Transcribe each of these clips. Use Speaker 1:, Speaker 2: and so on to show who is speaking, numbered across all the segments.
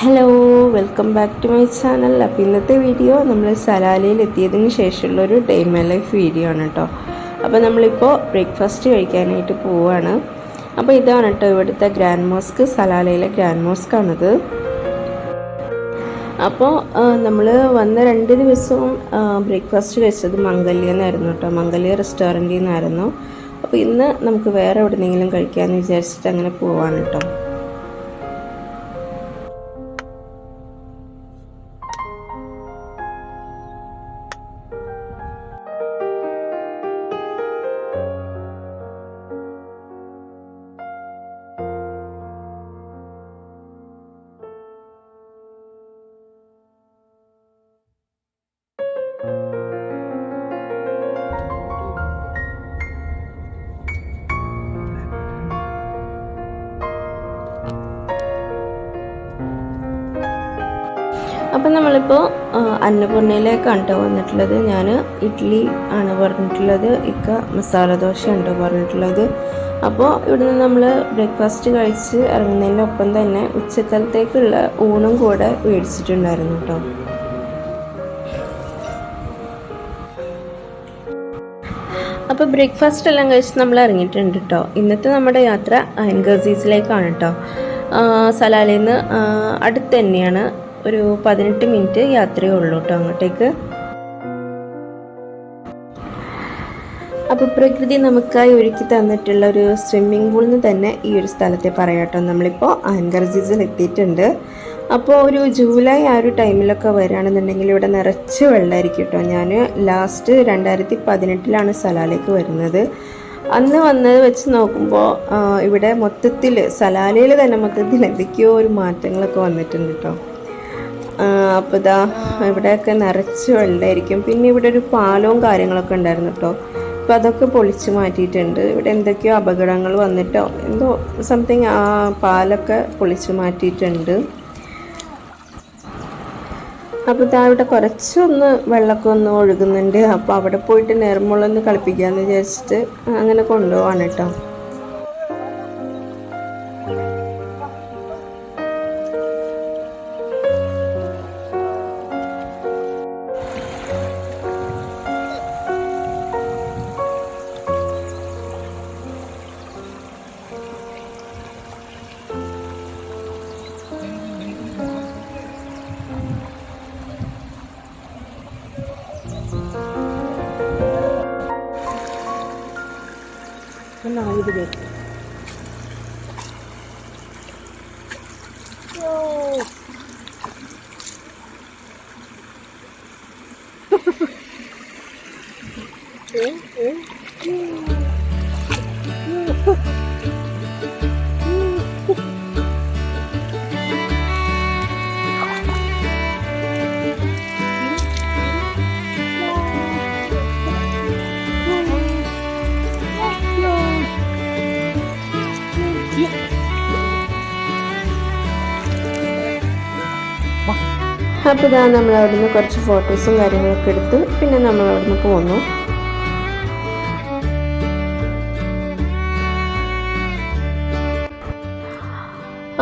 Speaker 1: Hello, welcome back to my channel. അപ്പോൾ ഇന്നത്തെ video നമ്മൾ സലാലയിൽ എത്തിയതിന് ശേഷമുള്ളൊരു ഡേ മൈ ലൈഫ് വീഡിയോ ആണ് കേട്ടോ. അപ്പോൾ നമ്മളിപ്പോൾ ബ്രേക്ക്ഫാസ്റ്റ് കഴിക്കാനായിട്ട് പോവുകയാണ്. അപ്പോൾ ഇതാണ് കേട്ടോ ഇവിടുത്തെ ഗ്രാൻഡ് മോസ്ക്, സലാലയിലെ ഗ്രാൻഡ് മോസ്ക് ആണിത്. അപ്പോൾ നമ്മൾ വന്ന 2 ദിവസവും ബ്രേക്ക്ഫാസ്റ്റ് കഴിച്ചത് മംഗല്യ എന്നായിരുന്നു കേട്ടോ. മംഗല്യ റെസ്റ്റോറൻറ്റിൽ നിന്നായിരുന്നു. അപ്പോൾ ഇന്ന് നമുക്ക് വേറെ എവിടെയെങ്കിലും കഴിക്കാമെന്ന് വിചാരിച്ചിട്ട് അങ്ങനെ പോവാണ് കേട്ടോ. അപ്പം നമ്മളിപ്പോൾ അന്നപൂർണയിലേക്കാണ് കേട്ടോ വന്നിട്ടുള്ളത്. ഞാൻ ഇഡ്ഡലി ആണ് പറഞ്ഞിട്ടുള്ളത്, ഇക്ക മസാല ദോശ ഉണ്ടോ പറഞ്ഞിട്ടുള്ളത്. അപ്പോൾ ഇവിടുന്ന് നമ്മൾ ബ്രേക്ക്ഫാസ്റ്റ് കഴിച്ച് ഇറങ്ങുന്നതിനൊപ്പം തന്നെ ഉച്ചക്കാലത്തേക്കുള്ള ഊണും കൂടെ മേടിച്ചിട്ടുണ്ടായിരുന്നു കേട്ടോ. അപ്പോൾ ബ്രേക്ക്ഫാസ്റ്റ് എല്ലാം കഴിച്ച് നമ്മൾ ഇറങ്ങിയിട്ടുണ്ട് കേട്ടോ. ഇന്നത്തെ നമ്മുടെ യാത്ര അയൻ ഗർസീസിലേക്കാണ് കേട്ടോ. സലാലയിൽ നിന്ന് അടുത്ത് തന്നെയാണ്, ഒരു 18 മിനിറ്റ് യാത്രയേ ഉള്ളൂ കേട്ടോ അങ്ങോട്ടേക്ക്. അപ്പോൾ പ്രകൃതി നമുക്കായി ഒരുക്കി തന്നിട്ടുള്ള ഒരു സ്വിമ്മിംഗ് പൂളിൽ നിന്ന് തന്നെ ഈ ഒരു സ്ഥലത്തെ പറയാം കേട്ടോ. നമ്മളിപ്പോൾ അയൻ ഗർസീസിൽ എത്തിയിട്ടുണ്ട്. അപ്പോൾ ഒരു ജൂലൈ ആ ഒരു ടൈമിലൊക്കെ വരികയാണെന്നുണ്ടെങ്കിൽ ഇവിടെ നിറച്ച് വെള്ളമായിരിക്കും കേട്ടോ. ഞാൻ ലാസ്റ്റ് 2018 സലാലയ്ക്ക് വരുന്നത്. അന്ന് വന്നത് വെച്ച് നോക്കുമ്പോൾ ഇവിടെ മൊത്തത്തിൽ സലാലയിൽ തന്നെ മൊത്തത്തിൽ എന്തൊക്കെയോ ഒരു മാറ്റങ്ങളൊക്കെ വന്നിട്ടുണ്ട് കേട്ടോ. അപ്പോൾ ഇതാ ഇവിടെയൊക്കെ നിറച്ച് വെള്ളമായിരിക്കും. പിന്നെ ഇവിടെ ഒരു പാലവും കാര്യങ്ങളൊക്കെ ഉണ്ടായിരുന്നു കേട്ടോ. അപ്പോൾ അതൊക്കെ പൊളിച്ച് മാറ്റിയിട്ടുണ്ട്. ഇവിടെ എന്തൊക്കെയോ അപകടങ്ങൾ വന്നിട്ടോ എന്തോ സംതിങ് ആ പാലൊക്കെ പൊളിച്ച് മാറ്റിയിട്ടുണ്ട്. അപ്പോൾ ഇതാ ഇവിടെ കുറച്ചൊന്ന് വെള്ളമൊക്കെ ഒന്ന് ഒഴുകുന്നുണ്ട്. അപ്പോൾ അവിടെ പോയിട്ട് നേർമുള്ളൊന്ന് കളിപ്പിക്കാമെന്ന് വിചാരിച്ചിട്ട് അങ്ങനെ കൊണ്ടുപോവാണ് കേട്ടോ. അപ്പോൾ ഇതാ നമ്മൾ അവിടുന്ന് കുറച്ച് ഫോട്ടോസും കാര്യങ്ങളൊക്കെ എടുത്ത് പിന്നെ നമ്മൾ അവിടുന്ന് പോന്നു.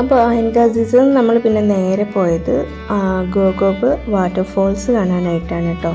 Speaker 1: അപ്പോൾ അയൻ ഗർസീസിൽ നമ്മൾ പിന്നെ നേരെ പോയത് ഗോഗോബ് വാട്ടർഫോൾസ് കാണാനായിട്ടാണ് കേട്ടോ.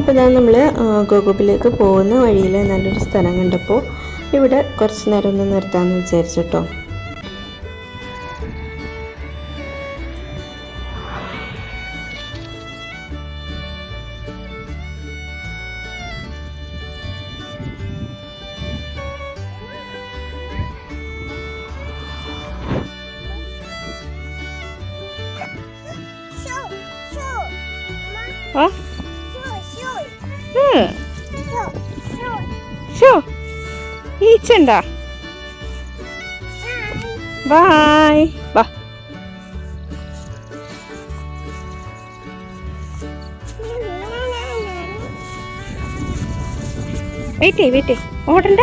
Speaker 1: അപ്പോൾ ഞാൻ നമ്മൾ ഗോഗോബിലേക്ക് പോകുന്ന വഴിയിൽ നല്ലൊരു സ്ഥലം കണ്ടപ്പോൾ ഇവിടെ കുറച്ച് നേരം ഒന്ന് നിർത്താമെന്ന് വിചാരിച്ചിട്ടോ. ഈച്ചണ്ടാ? ബായ്. ബാ വെയിറ്റ് ഓടണ്ട.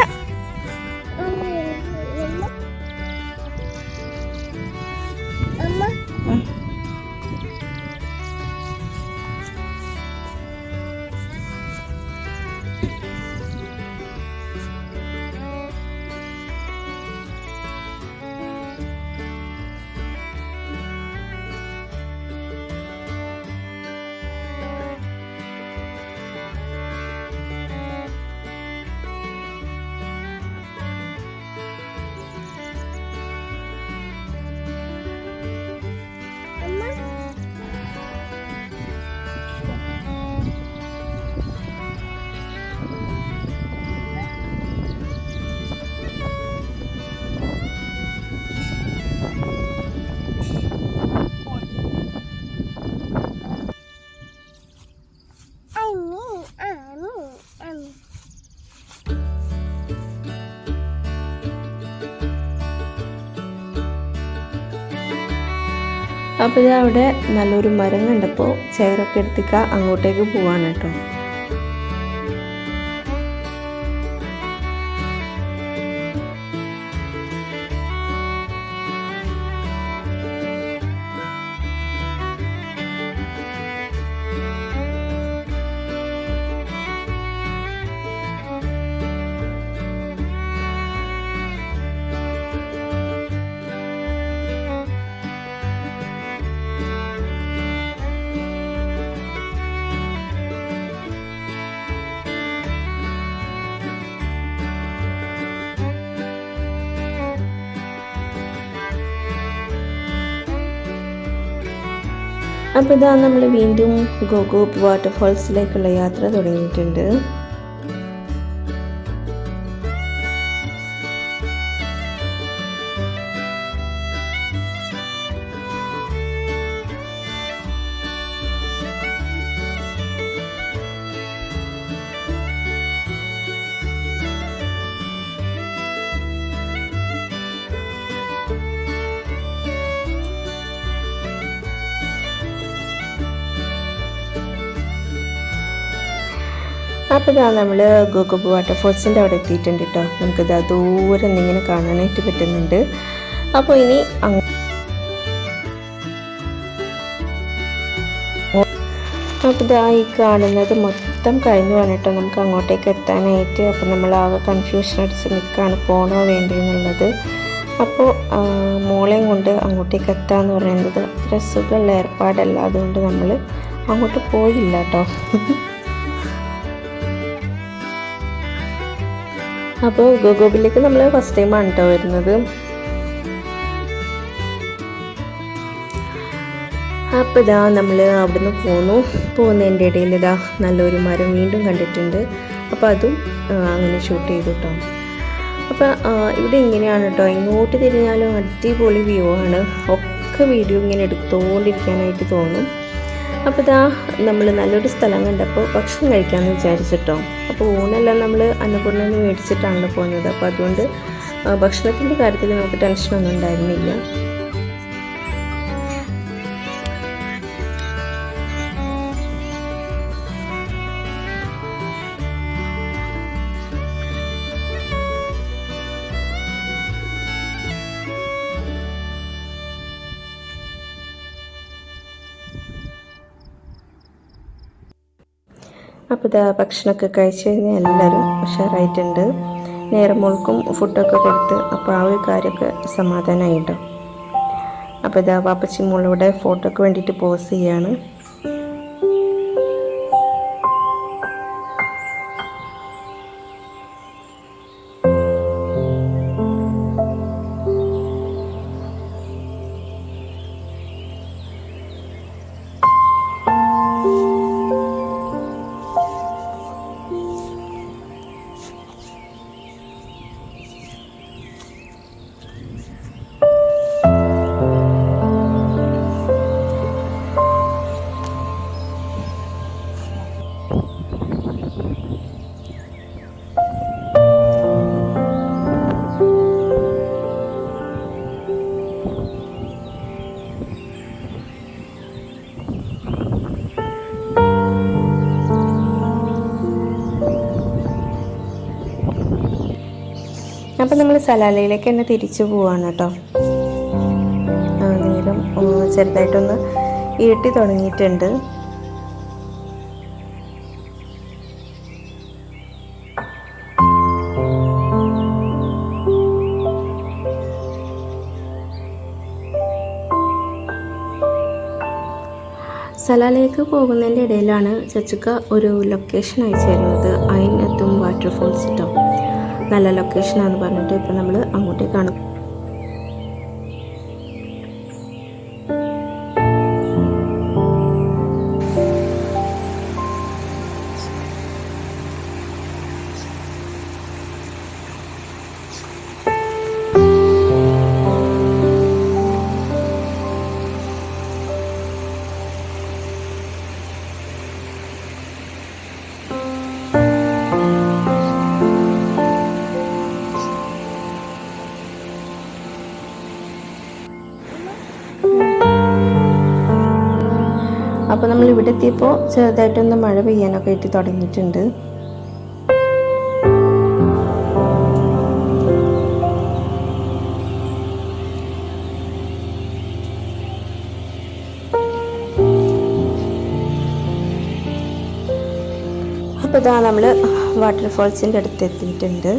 Speaker 1: അപ്പോൾ ഇത് അവിടെ നല്ലൊരു മരം കണ്ടപ്പോൾ ചെയറൊക്കെ എടുത്തിക്ക അങ്ങോട്ടേക്ക് പോവാണ് കേട്ടോ. അപ്പോൾ ഇതാ നമ്മൾ വീണ്ടും ഗോഗോബ് വാട്ടർഫാൾസിലേക്കുള്ള യാത്ര തുടങ്ങിയിട്ടുണ്ട്. അപ്പോൾ ഇതാ നമ്മൾ ഗോഗോബ് വാട്ടർഫോൾസിൻ്റെ അവിടെ എത്തിയിട്ടുണ്ട് കേട്ടോ. നമുക്കിതാ ദൂരെ നിന്നിങ്ങനെ കാണാനായിട്ട് പറ്റുന്നുണ്ട്. അപ്പോൾ ഇനി അപ്പോൾ ഇതാ ഈ കാണുന്നത് മൊത്തം കഴിഞ്ഞു വേണം കേട്ടോ നമുക്ക് അങ്ങോട്ടേക്ക് എത്താനായിട്ട്. അപ്പോൾ നമ്മൾ ആകെ കൺഫ്യൂഷൻ അടിച്ച് നിൽക്കുകയാണ്, പോകണോ വേണ്ടിയെന്നുള്ളത്. അപ്പോൾ മോളെയും കൊണ്ട് അങ്ങോട്ടേക്ക് എത്താന്ന് പറയുന്നത് അത്ര സുഖമുള്ള ഏർപ്പാടല്ല. അതുകൊണ്ട് നമ്മൾ അങ്ങോട്ട് പോയില്ല കേട്ടോ. അപ്പോൾ ഗോഗോബിലേക്ക് നമ്മൾ ഫസ്റ്റ് ടൈമാണ് കേട്ടോ വരുന്നത്. അപ്പോൾ ഇതാ നമ്മൾ അവിടുന്ന് പോകുന്നതിൻ്റെ ഇടയിൽ ഇതാ നല്ലൊരു മരം വീണ്ടും കണ്ടിട്ടുണ്ട്. അപ്പോൾ അതും അങ്ങനെ ഷൂട്ട് ചെയ്തു കേട്ടോ. അപ്പോൾ ഇവിടെ ഇങ്ങനെയാണ് കേട്ടോ, എങ്ങോട്ട് തിരിഞ്ഞാലും അടിപൊളി വ്യൂ ആണ്. ഒക്കെ വീഡിയോ ഇങ്ങനെ എടുത്തുകൊണ്ടിരിക്കാനായിട്ട് തോന്നും. അപ്പോൾ ഇതാ നമ്മൾ നല്ലൊരു സ്ഥലം കണ്ടപ്പോൾ ഭക്ഷണം കഴിക്കാമെന്ന് വിചാരിച്ചിട്ടോ. അപ്പോൾ ഊണെല്ലാം നമ്മൾ അന്നപൂർണ്ണയിൽ മേടിച്ചിട്ടാണല്ലോ പോകുന്നത്. അപ്പോൾ അതുകൊണ്ട് ഭക്ഷണത്തിൻ്റെ കാര്യത്തിൽ നമുക്ക് ടെൻഷനൊന്നും ഉണ്ടായിരുന്നില്ല. അപ്പോൾ ഇതാ ഭക്ഷണമൊക്കെ കഴിച്ച് കഴിഞ്ഞാൽ എല്ലാവരും ഉഷാറായിട്ടുണ്ട്. നേരമോൾക്കും ഫുഡൊക്കെ കൊടുത്ത് അപ്പോൾ ആ ഒരു കാര്യമൊക്കെ സമാധാനമായിട്ടോ. അപ്പോൾ ഇതാ വാപ്പച്ചി മോളിവിടെ ഫോട്ടോക്ക് വേണ്ടിയിട്ട് പോസ് ചെയ്യാണ്. അപ്പം നമ്മൾ സലാലയിലേക്ക് തന്നെ തിരിച്ചു പോവാണ് കേട്ടോ. നേരം ചെറുതായിട്ടൊന്ന് ഇരുട്ടി തുടങ്ങിയിട്ടുണ്ട്. സലാലയിലേക്ക് പോകുന്നതിൻ്റെ ഇടയിലാണ് ചച്ചുക്ക ഒരു ലൊക്കേഷൻ അയച്ചു തരുന്നത്, ഐൻ അത്തും വാട്ടർഫോൾസ് കേട്ടോ. നല്ല ലൊക്കേഷനാണെന്ന് പറഞ്ഞിട്ട് ഇപ്പോൾ നമ്മൾ അങ്ങോട്ടേക്കാണ്. അപ്പോൾ നമ്മൾ ഇവിടെ എത്തിയപ്പോൾ ചെറുതായിട്ടൊന്ന് മഴ പെയ്യാനൊക്കെ ആയിട്ട് തുടങ്ങിയിട്ടുണ്ട്. അപ്പോൾ ഇതാ നമ്മൾ വാട്ടർഫോൾസിൻ്റെ അടുത്ത് എത്തിയിട്ടുണ്ട്.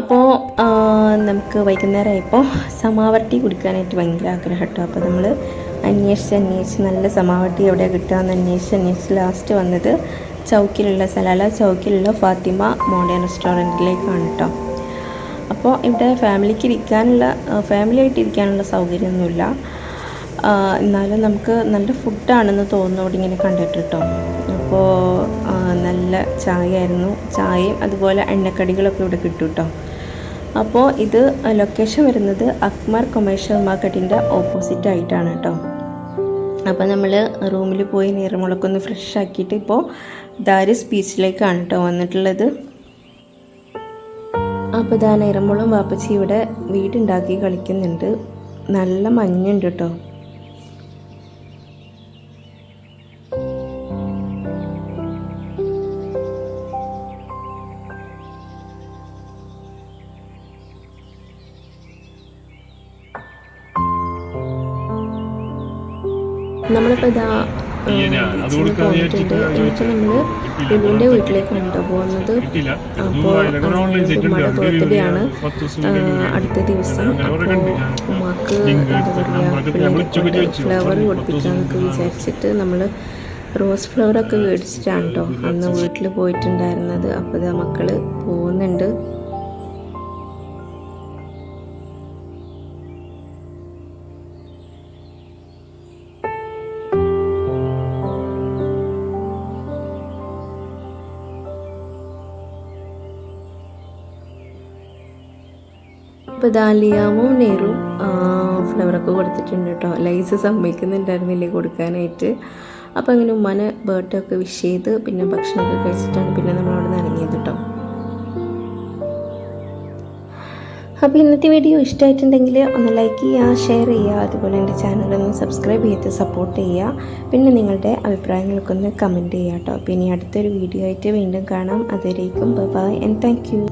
Speaker 1: അപ്പോൾ നമുക്ക് വൈകുന്നേരമായപ്പോൾ സമാവട്ടി കുടിക്കാനായിട്ട് ഭയങ്കര ആഗ്രഹം കേട്ടോ. അപ്പോൾ നമ്മൾ അന്വേഷിച്ച് നല്ല സമാവട്ടി എവിടെയാണ് കിട്ടുകയെന്ന് അന്വേഷിച്ച് ലാസ്റ്റ് വന്നത് സലാല ചൗക്കിലുള്ള ഫാത്തിമ മോഡേൺ റെസ്റ്റോറൻറ്റിലേക്കാണ് കേട്ടോ. അപ്പോൾ ഇവിടെ ഫാമിലിയായിട്ട് ഇരിക്കാനുള്ള സൗകര്യമൊന്നുമില്ല, എന്നാലും നമുക്ക് നല്ല ഫുഡാണെന്ന് തോന്നുന്നു ഇവിടെ ഇങ്ങനെ കണ്ടിട്ട് കേട്ടോ. അപ്പോൾ നല്ല ചായയും അതുപോലെ എണ്ണക്കടികളൊക്കെ ഇവിടെ കിട്ടും കേട്ടോ. അപ്പോൾ ഇത് ലൊക്കേഷൻ വരുന്നത് അക്മർ കൊമേഴ്ഷ്യൽ മാർക്കറ്റിൻ്റെ ഓപ്പോസിറ്റ് ആയിട്ടാണ് കേട്ടോ. അപ്പോൾ നമ്മൾ റൂമിൽ പോയി നീർമുളക്കൊന്ന് ഫ്രഷ് ആക്കിയിട്ട് ഇപ്പോൾ ദാരിസ് ബീച്ചിലേക്കാണ് കേട്ടോ വന്നിട്ടുള്ളത്. അപ്പോൾ ഇതാ നീർമുളം വാപ്പച്ചി ഇവിടെ വീടുണ്ടാക്കി കളിക്കുന്നുണ്ട്. നല്ല മഞ്ഞുണ്ട് കേട്ടോ. നമ്മളിപ്പോൾ ഇതാ പോന്നിട്ടുണ്ട്. ഇനിയിപ്പോൾ നമ്മൾ ലുലുവിൻ്റെ വീട്ടിലേക്കാണ് കേട്ടോ പോകുന്നത്. അപ്പോൾ ഉമ്മയുടെ ബർത്ത്ഡേ ആണ് അടുത്ത ദിവസം. അപ്പോൾ ഉമ്മാക്ക് എന്താ പറയുക ഫ്ലവർ കൊടുപ്പിക്കാമെന്നൊക്കെ വിചാരിച്ചിട്ട് നമ്മൾ റോസ് ഫ്ലവറൊക്കെ മേടിച്ചിട്ടാണ് കേട്ടോ അന്ന് വീട്ടിൽ പോയിട്ടുണ്ടായിരുന്നത്. അപ്പോൾ ഇതാ മക്കൾ പോകുന്നുണ്ട്. ഇപ്പോൾ ലിയാമും നെഹ്റും ഫ്ലവറൊക്കെ കൊടുത്തിട്ടുണ്ട് കേട്ടോ. ലൈസ് സമ്മതിക്കുന്നുണ്ടായിരുന്നില്ലേ കൊടുക്കാനായിട്ട്. അപ്പോൾ അങ്ങനെ ഉമ്മാനെ ബർത്ത്ഡേ ഒക്കെ വിഷ് ചെയ്ത് പിന്നെ ഭക്ഷണമൊക്കെ കഴിച്ചിട്ടാണ് പിന്നെ നമ്മളവിടെ നിന്ന് ഇറങ്ങിയത് കേട്ടോ. അപ്പോൾ ഇന്നത്തെ വീഡിയോ ഇഷ്ടമായിട്ടുണ്ടെങ്കിൽ ഒന്ന് ലൈക്ക് ചെയ്യുക, ഷെയർ ചെയ്യുക, അതുപോലെ എൻ്റെ ചാനലൊന്ന് സബ്സ്ക്രൈബ് ചെയ്ത് സപ്പോർട്ട് ചെയ്യുക. പിന്നെ നിങ്ങളുടെ അഭിപ്രായങ്ങൾക്കൊന്ന് കമൻറ്റ് ചെയ്യുക കേട്ടോ. പിന്നെ അടുത്തൊരു വീഡിയോ ആയിട്ട് വീണ്ടും കാണാം. അതുവരേക്കും ബൈ ആൻഡ് താങ്ക് യു.